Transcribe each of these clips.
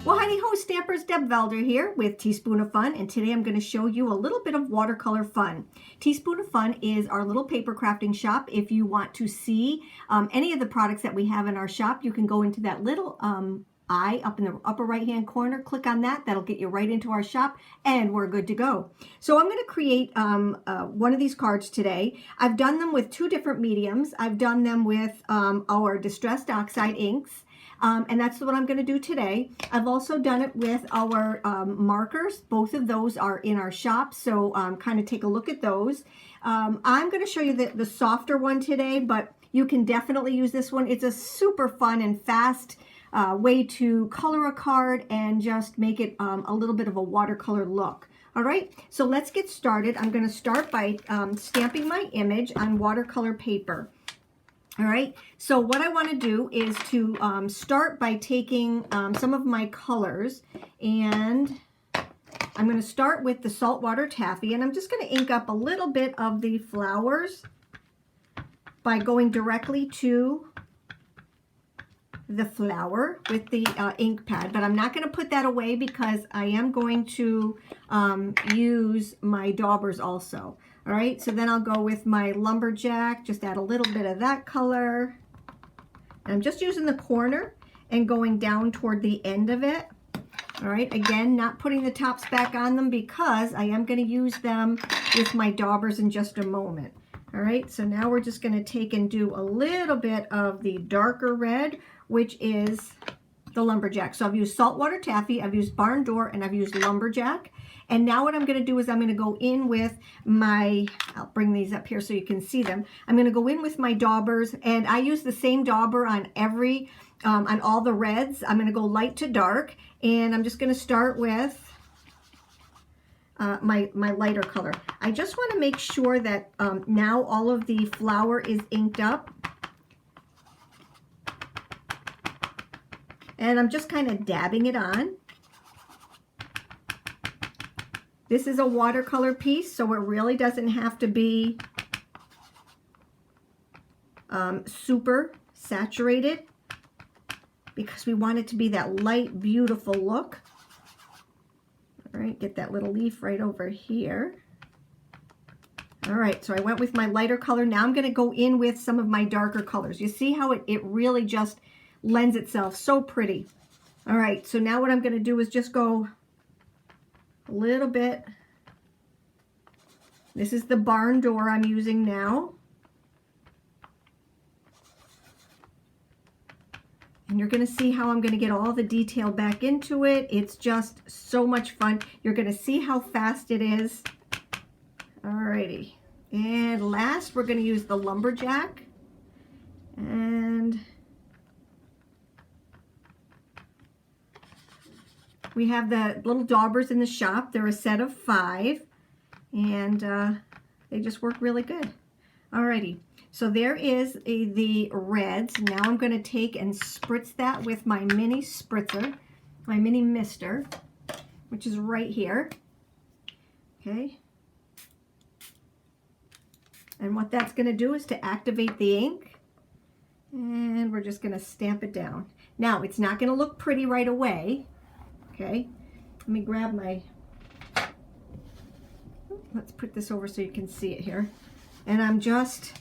Well, howdy ho, Stampers, Deb Valder here with Teaspoon of Fun, and today I'm going to show you a little bit of watercolor fun. Teaspoon of Fun is our little paper crafting shop. If you want to see any of the products that we have in our shop, you can go into that little eye up in the upper right hand corner, click on that. That'll get you right into our shop, and we're good to go. So I'm going to create one of these cards today. I've done them with two different mediums. I've done them with our distressed oxide inks. And that's what I'm going to do today. I've also done it with our markers. Both of those are in our shop, so kind of take a look at those. I'm going to show you the softer one today, but you can definitely use this one. It's a super fun and fast way to color a card and just make it a little bit of a watercolor look. All right, so let's get started. I'm going to start by stamping my image on watercolor paper. All right, so what I want to do is to start by taking some of my colors, and I'm going to start with the saltwater taffy, and I'm just going to ink up a little bit of the flowers by going directly to the flower with the ink pad, but I'm not going to put that away because I am going to use my daubers also. All right, so then I'll go with my lumberjack, just add a little bit of that color. And I'm just using the corner and going down toward the end of it. All right, again, not putting the tops back on them because I am going to use them with my daubers in just a moment. All right, so now we're just going to take and do a little bit of the darker red, which is the lumberjack. So I've used saltwater taffy, I've used barn door, and I've used lumberjack. And now what I'm going to do is I'm going to go in with my, I'll bring these up here so you can see them. I'm going to go in with my daubers, and I use the same dauber on every, on all the reds. I'm going to go light to dark, and I'm just going to start with my lighter color. I just want to make sure that now all of the flower is inked up. And I'm just kind of dabbing it on. This is a watercolor piece, so it really doesn't have to be super saturated because we want it to be that light, beautiful look. All right, get that little leaf right over here. All right, so I went with my lighter color. Now I'm going to go in with some of my darker colors. You see how it really just lends itself so pretty. All right, so now what I'm going to do is just go a little bit. This is the barn door I'm using now. And you're going to see how I'm going to get all the detail back into it. It's just so much fun. You're going to see how fast it is. Alrighty. And last, we're going to use the lumberjack. And we have the little daubers in the shop. They're a set of 5, and they just work really good. Alrighty, so there is the reds. Now I'm going to take and spritz that with my mini spritzer, my mini mister, which is right here. Okay. And what that's going to do is to activate the ink, and we're just going to stamp it down. Now, it's not going to look pretty right away. Okay, let me grab my, let's put this over so you can see it here. And I'm just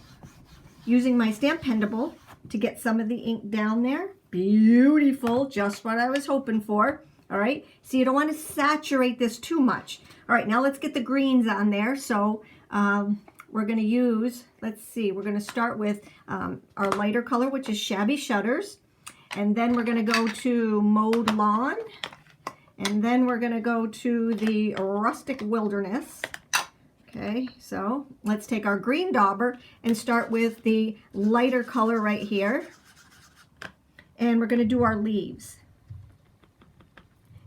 using my stamp pendable to get some of the ink down there. Beautiful, just what I was hoping for. All right, so you don't want to saturate this too much. All right, now let's get the greens on there. So we're going to use, let's see, we're going to start with our lighter color, which is Shabby Shutters. And then we're going to go to Mowed Lawn. And then we're going to go to the Rustic Wilderness. Okay, so let's take our green dauber and start with the lighter color right here. and we're going to do our leaves.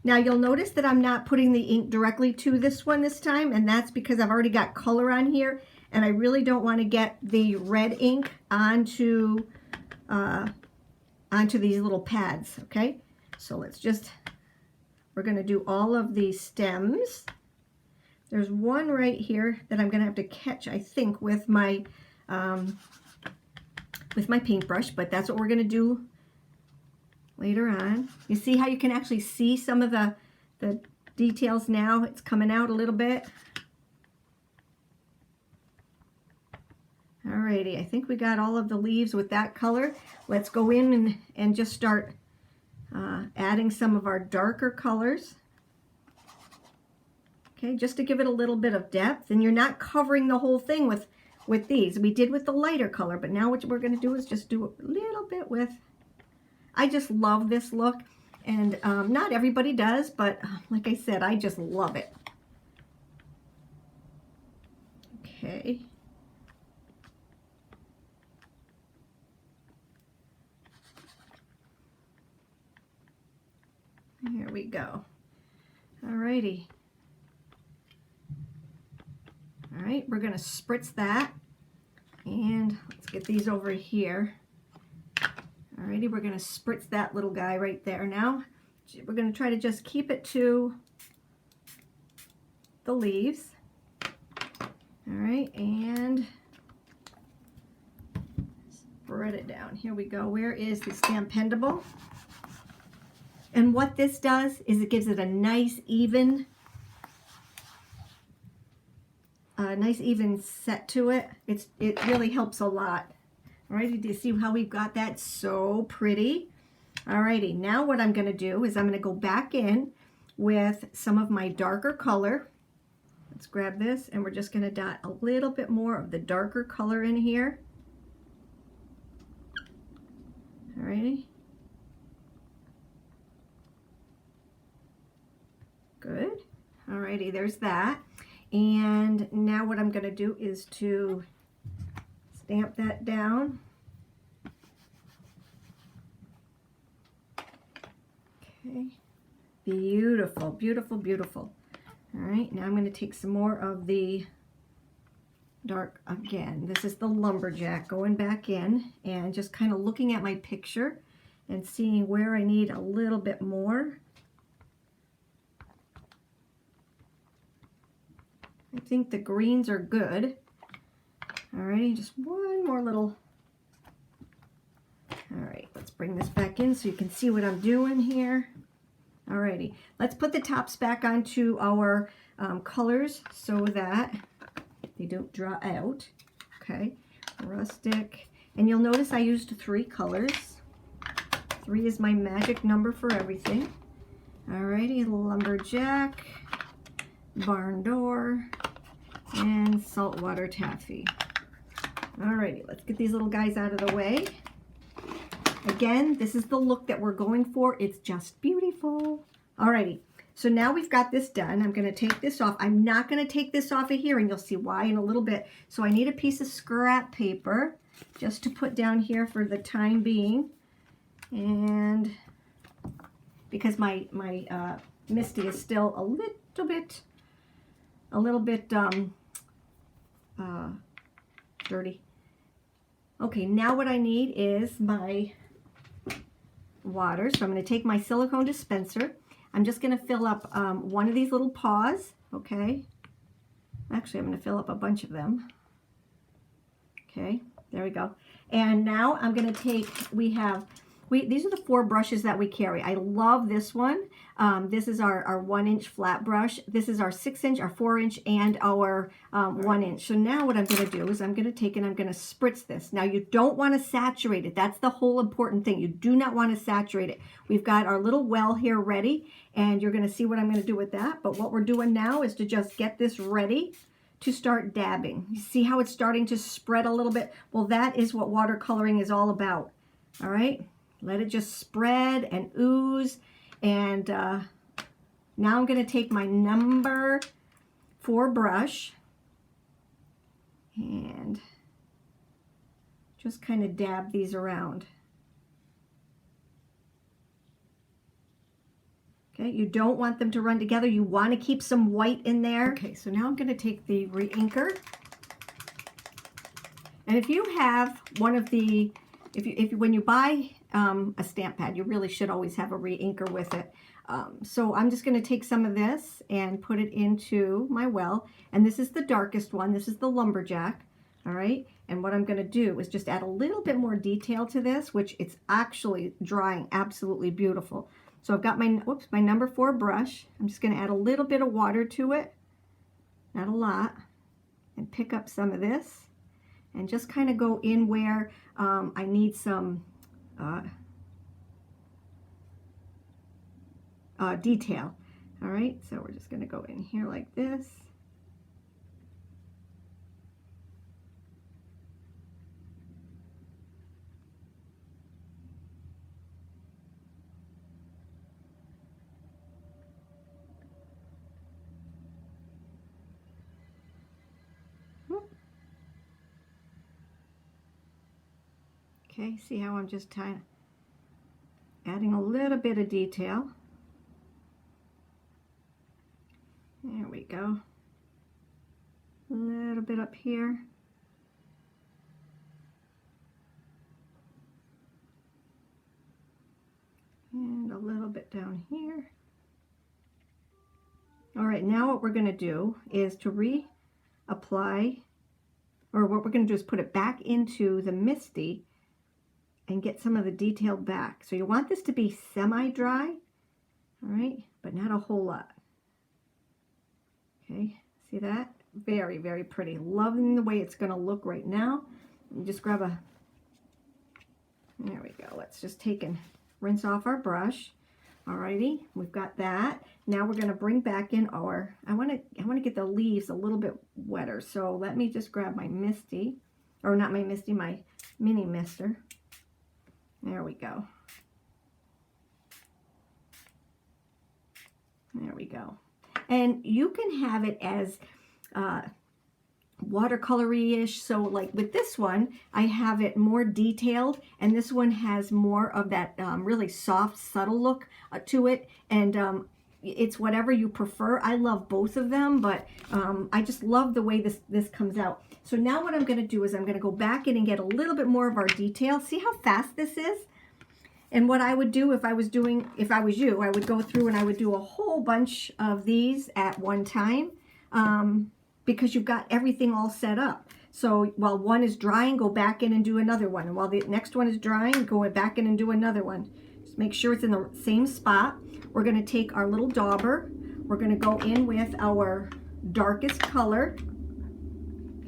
Now you'll notice that I'm not putting the ink directly to this one this time, and that's because I've already got color on here, and I really don't want to get the red ink onto these little pads, okay? So we're going to do all of these stems. There's one right here that I'm going to have to catch, I think, with my paintbrush, but that's what we're going to do later on. You see how you can actually see some of the details now? It's coming out a little bit. Alrighty, I think we got all of the leaves with that color. Let's go in and just start adding some of our darker colors. Okay, just to give it a little bit of depth, and you're not covering the whole thing with these. We did with the lighter color, but now what we're going to do is just do a little bit with. I just love this look, and not everybody does, but like I said, I just love it. Okay. Here we go. Alrighty. All right, we're going to spritz that, and let's get these over here. Alrighty, we're going to spritz that little guy right there. Now we're going to try to just keep it to the leaves. All right, and spread it down. Here we go. Where is the Stampendable? And what this does is it gives it a nice even set to it. It really helps a lot. Alrighty, do you see how we've got that? So pretty. Alrighty, now what I'm going to do is I'm going to go back in with some of my darker color. Let's grab this, and we're just going to dot a little bit more of the darker color in here. Alrighty. Good. Alrighty, there's that. And now what I'm going to do is to stamp that down. Okay. Beautiful, beautiful, beautiful. All right, now I'm going to take some more of the dark again. This is the lumberjack going back in and just kind of looking at my picture and seeing where I need a little bit more. I think the greens are good. Alrighty, just one more little. Alright, let's bring this back in so you can see what I'm doing here. Alrighty, let's put the tops back onto our colors so that they don't draw out. Okay, rustic. And you'll notice I used 3 colors. 3 is my magic number for everything. Alrighty, lumberjack, barn door, and saltwater taffy. Alrighty, let's get these little guys out of the way. Again, this is the look that we're going for. It's just beautiful. Alrighty, so now we've got this done. I'm going to take this off. I'm not going to take this off of here, and you'll see why in a little bit. So I need a piece of scrap paper just to put down here for the time being. And because my Misty is still a little bit dirty. Okay, now what I need is my water. So I'm going to take my silicone dispenser. I'm just going to fill up one of these little paws. Okay. Actually, I'm going to fill up a bunch of them. Okay, there we go. And now I'm going to take, these are the 4 brushes that we carry. I love this one. This is our 1-inch flat brush. This is our 6-inch, our 4-inch, and our 1-inch. So now what I'm going to do is I'm going to take and I'm going to spritz this. Now you don't want to saturate it. That's the whole important thing. You do not want to saturate it. We've got our little well here ready, and you're going to see what I'm going to do with that. But what we're doing now is to just get this ready to start dabbing. You see how it's starting to spread a little bit? Well, that is what watercoloring is all about. All right. Let it just spread and ooze. And now I'm going to take my number 4 brush and just kind of dab these around. Okay, you don't want them to run together. You want to keep some white in there. Okay, so now I'm going to take the re-inker. And if you have one of the, when you buy a stamp pad, you really should always have a re-inker with it. So I'm just going to take some of this and put it into my well. And this is the darkest one. This is the lumberjack. All right. And what I'm going to do is just add a little bit more detail to this, which it's actually drying absolutely beautiful. So I've got my, my number 4 brush. I'm just going to add a little bit of water to it, not a lot, and pick up some of this and just kind of go in where I need some detail. All right, so we're just going to go in here like this. Okay, see how I'm just adding a little bit of detail. There we go. A little bit up here. And a little bit down here. All right, now what we're going to do is to reapply, or what we're going to do is put it back into the Misty and get some of the detail back. So you want this to be semi-dry, all right, but not a whole lot. Okay, see that? Very, very pretty. Loving the way it's going to look right now. You just grab a, there we go. Let's just take and rinse off our brush. Alrighty, we've got that. Now we're going to bring back in our, I want to get the leaves a little bit wetter. So let me just grab my Misty, or not my Misty, my mini mister. There we go. There we go. And you can have it as watercolory-ish. So like with this one, I have it more detailed, and this one has more of that really soft, subtle look to it. And it's whatever you prefer. I love both of them, but I just love the way this comes out. So now what I'm going to do is I'm going to go back in and get a little bit more of our detail. See how fast this is? And what I would do if I was you, I would go through and I would do a whole bunch of these at one time, because you've got everything all set up. So while one is drying, go back in and do another one. And while the next one is drying, go back in and do another one. Just make sure it's in the same spot. We're going to take our little dauber. We're going to go in with our darkest color.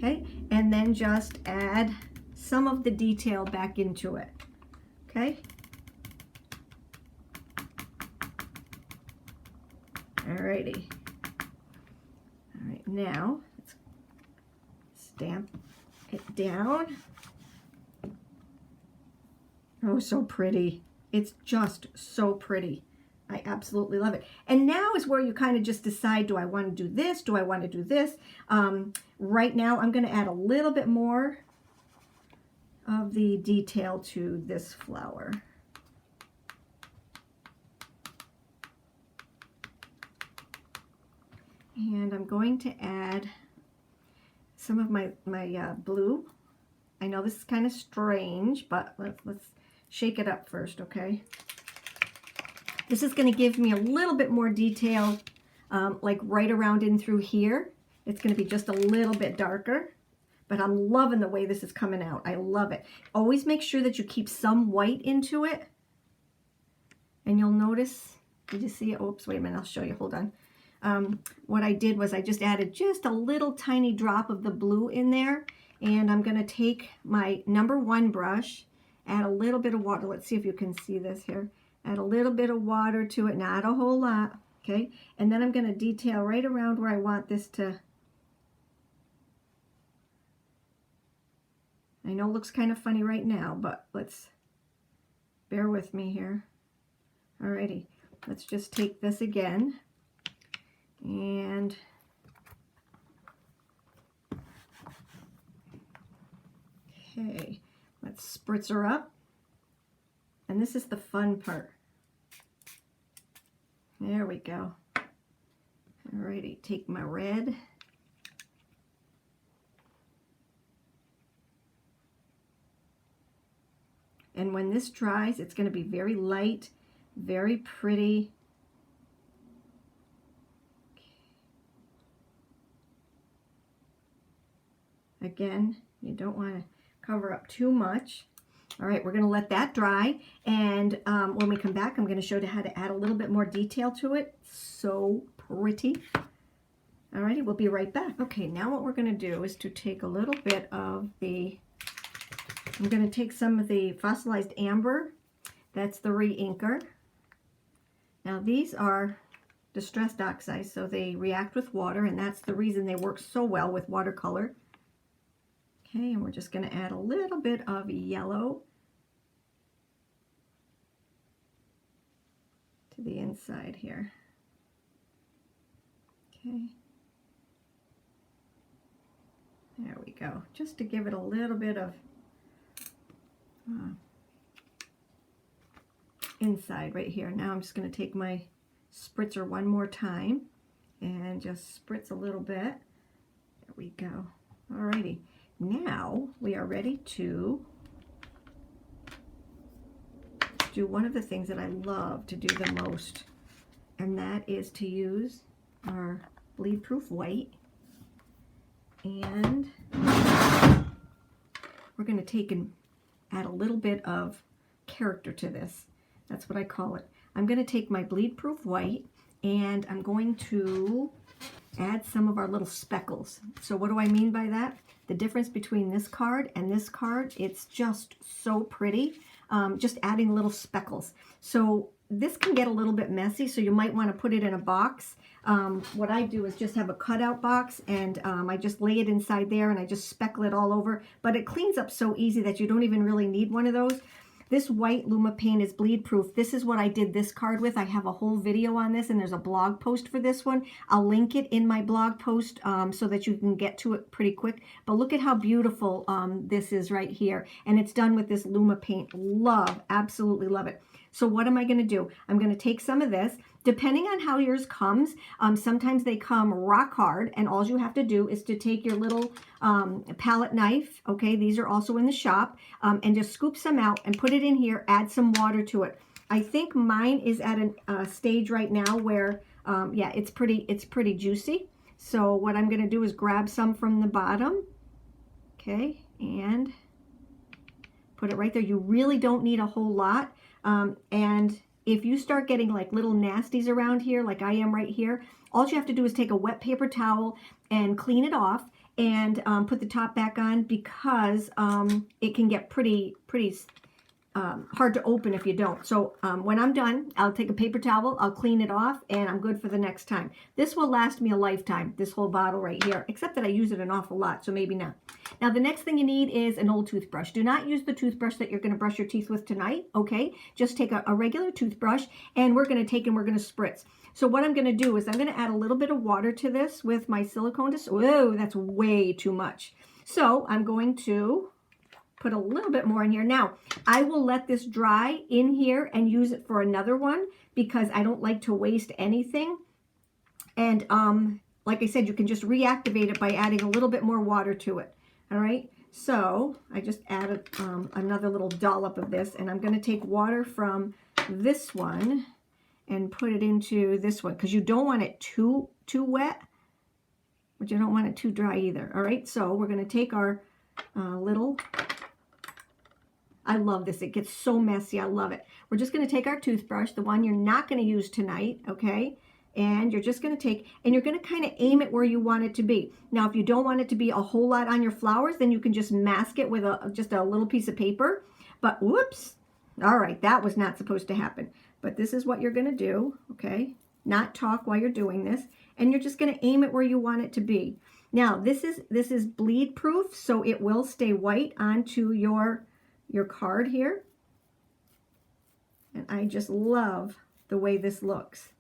Okay, and then just add some of the detail back into it. Okay. Alrighty. All right, now let's stamp it down. Oh, so pretty. It's just so pretty. I absolutely love it. And now is where you kind of just decide, do I want to do this? Do I want to do this? Right now, I'm going to add a little bit more of the detail to this flower. And I'm going to add some of my blue. I know this is kind of strange, but let's shake it up first, okay? This is going to give me a little bit more detail, like right around in through here. It's going to be just a little bit darker, but I'm loving the way this is coming out. I love it. Always make sure that you keep some white into it. And you'll notice, did you see it? Oops, wait a minute, I'll show you, hold on. What I did was I just added just a little tiny drop of the blue in there, and I'm going to take my number 1 brush, add a little bit of water. Let's see if you can see this here. Add a little bit of water to it, not a whole lot, okay? And then I'm going to detail right around where I want this to. I know it looks kind of funny right now, but let's bear with me here. Alrighty, let's just take this again. And okay, let's spritz her up. And this is the fun part. There we go. Alrighty, take my red. And when this dries, it's going to be very light, very pretty. Again, you don't want to cover up too much. All right, we're going to let that dry. And when we come back, I'm going to show you how to add a little bit more detail to it. So pretty. All righty, we'll be right back. Okay, now what we're going to do is to take a little bit of the, I'm going to take some of the fossilized amber. That's the re-inker. Now these are distressed oxides, so they react with water, and that's the reason they work so well with watercolor. Okay, and we're just going to add a little bit of yellow to the inside here. Okay. There we go. Just to give it a little bit of inside right here. Now I'm just going to take my spritzer one more time and just spritz a little bit. There we go. Alrighty. Now we are ready to do one of the things that I love to do the most, and that is to use our bleed proof white, and we're going to take and add a little bit of character to this. That's what I call it. I'm going to take my bleed proof white and I'm going to add some of our little speckles. So what do I mean by that? The difference between this card and this card, it's just so pretty. Just adding little speckles. So this can get a little bit messy, so you might want to put it in a box. What I do is just have a cutout box, and I just lay it inside there and I just speckle it all over. But it cleans up so easy that you don't even really need one of those. This white Luma paint is bleed proof. This is what I did this card with. I have a whole video on this, and there's a blog post for this one. I'll link it in my blog post so that you can get to it pretty quick. But look at how beautiful this is right here. And it's done with this Luma paint. Love, absolutely love it. So what am I going to do? I'm going to take some of this. Depending on how yours comes, sometimes they come rock hard, and all you have to do is to take your little palette knife, okay, these are also in the shop, and just scoop some out and put it in here, add some water to it. I think mine is at a stage right now where, yeah, it's pretty juicy. So what I'm going to do is grab some from the bottom, okay, and put it right there. You really don't need a whole lot, and if you start getting like little nasties around here, like I am right here, all you have to do is take a wet paper towel and clean it off and put the top back on, because it can get pretty hard to open if you don't. So when I'm done, I'll take a paper towel, I'll clean it off, and I'm good for the next time. This will last me a lifetime, this whole bottle right here, except that I use it an awful lot, so maybe not. Now the next thing you need is an old toothbrush. Do not use the toothbrush that you're going to brush your teeth with tonight, okay? Just take a regular toothbrush, and we're going to take and we're going to spritz. So what I'm going to do is I'm going to add a little bit of water to this with my silicone. Whoa, that's way too much. So I'm going to put a little bit more in here. Now, I will let this dry in here and use it for another one, because I don't like to waste anything. And like I said, you can just reactivate it by adding a little bit more water to it. All right, so I just added another little dollop of this, and I'm going to take water from this one and put it into this one, because you don't want it too wet, but you don't want it too dry either. All right, so we're going to take our little, I love this, it gets so messy, I love it. We're just going to take our toothbrush, the one you're not going to use tonight, okay, and you're just going to take, and you're going to kind of aim it where you want it to be. Now, if you don't want it to be a whole lot on your flowers, then you can just mask it with just a little piece of paper. But whoops, all right, that was not supposed to happen. But this is what you're going to do, okay? Not talk while you're doing this, and you're just going to aim it where you want it to be. Now, this is bleed proof, so it will stay white onto your card here. And I just love the way this looks.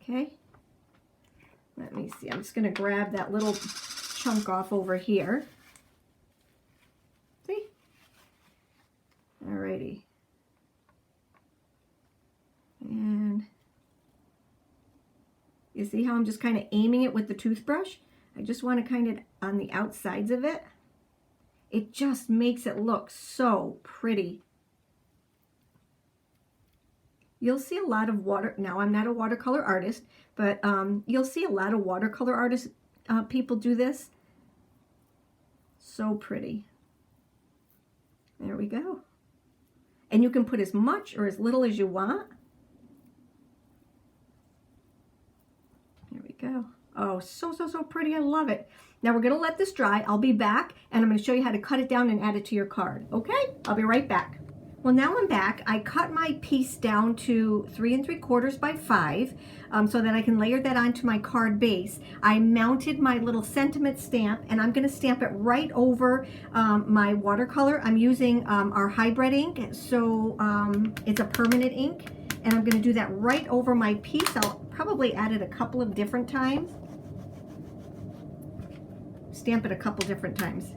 Okay, let me see. I'm just going to grab that little chunk off over here. See? Alrighty. You see how I'm just kind of aiming it with the toothbrush? I just want to kind of on the outsides of it. It just makes it look so pretty. You'll see a lot of now I'm not a watercolor artist, but you'll see a lot of watercolor artists, people do this. So pretty. There we go. And you can put as much or as little as you want. There we go. Oh, so pretty. I love it. Now we're going to let this dry. I'll be back and I'm going to show you how to cut it down and add it to your card. Okay? I'll be right back. Well, now I'm back. I cut my piece down to 3 3/4 by 5 so that I can layer that onto my card base. I mounted my little sentiment stamp and I'm going to stamp it right over my watercolor. I'm using our hybrid ink, so it's a permanent ink, and I'm going to do that right over my piece. I'll probably add it a couple of different times. Stamp it a couple different times,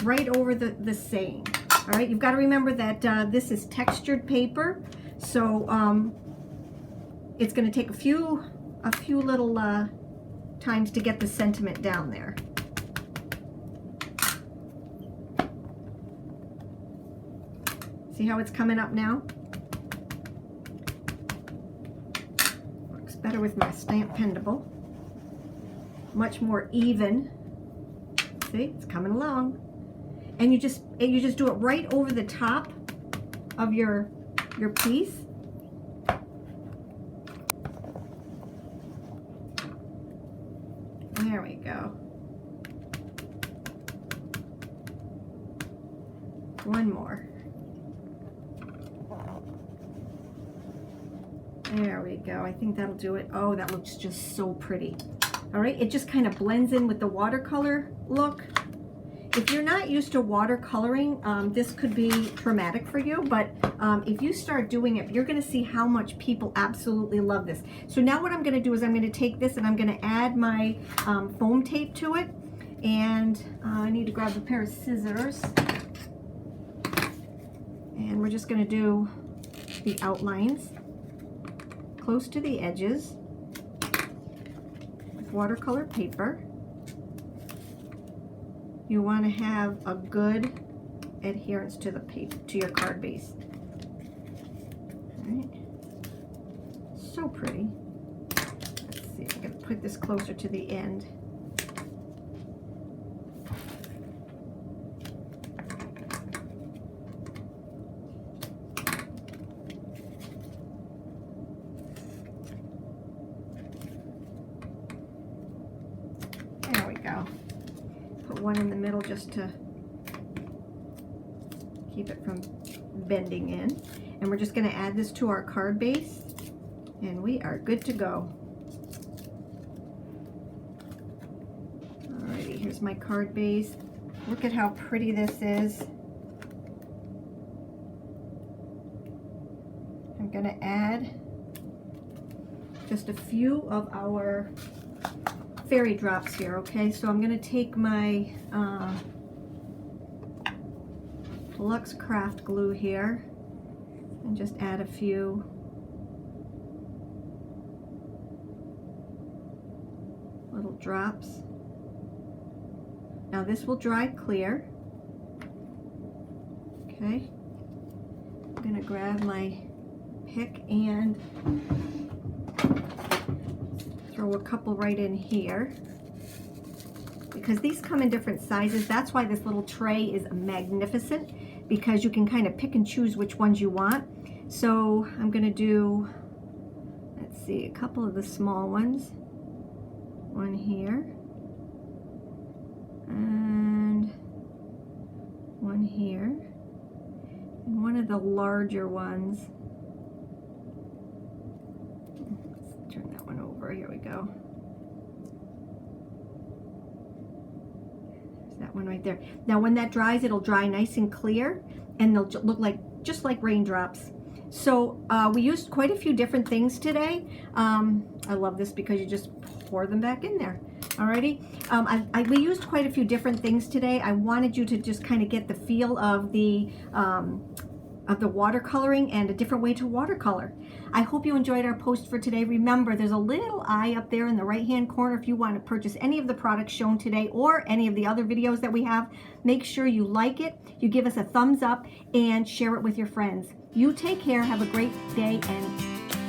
right over the saying. All right, you've got to remember that this is textured paper, so it's going to take a few little times to get the sentiment down there. See how it's coming up now? Works better with my stamp pendable. Much more even. See, it's coming along. And you just do it right over the top of your piece. There we go. One more. There we go. I think that'll do it. Oh, that looks just so pretty. All right, it just kind of blends in with the watercolor look. If you're not used to watercoloring, this could be traumatic for you, but if you start doing it, you're going to see how much people absolutely love this. So now what I'm going to do is I'm going to take this and I'm going to add my foam tape to it, and I need to grab a pair of scissors, and we're just going to do the outlines close to the edges with watercolor paper. You want to have a good adherence to the paper, to your card base. All right. So pretty. Let's see, I'm going to put this closer to the end. There we go. Put one in the middle just to keep it from bending in. And we're just going to add this to our card base, and we are good to go. Alrighty, here's my card base. Look at how pretty this is. I'm going to add just a few of our fairy drops here, okay? So I'm going to take my Luxe Craft glue here and just add a few. Little drops. Now this will dry clear. Okay. I'm going to grab my pick and throw a couple right in here, because these come in different sizes. That's why this little tray is magnificent, because you can kind of pick and choose which ones you want. So I'm going to do, let's see, a couple of the small ones. One here and one here, and one of the larger ones. Let's turn that one over. Here we go. There's that one right there. Now when that dries, it'll dry nice and clear, and they'll look like just like raindrops. So we used quite a few different things today. I love this because you just pour them back in there. Alrighty, we used quite a few different things today. I wanted you to just kind of get the feel of the of the watercoloring and a different way to watercolor. I hope you enjoyed our post for today. Remember, there's a little eye up there in the right hand corner if you want to purchase any of the products shown today or any of the other videos that we have. Make sure you like it, you give us a thumbs up, and share it with your friends. You take care, have a great day, and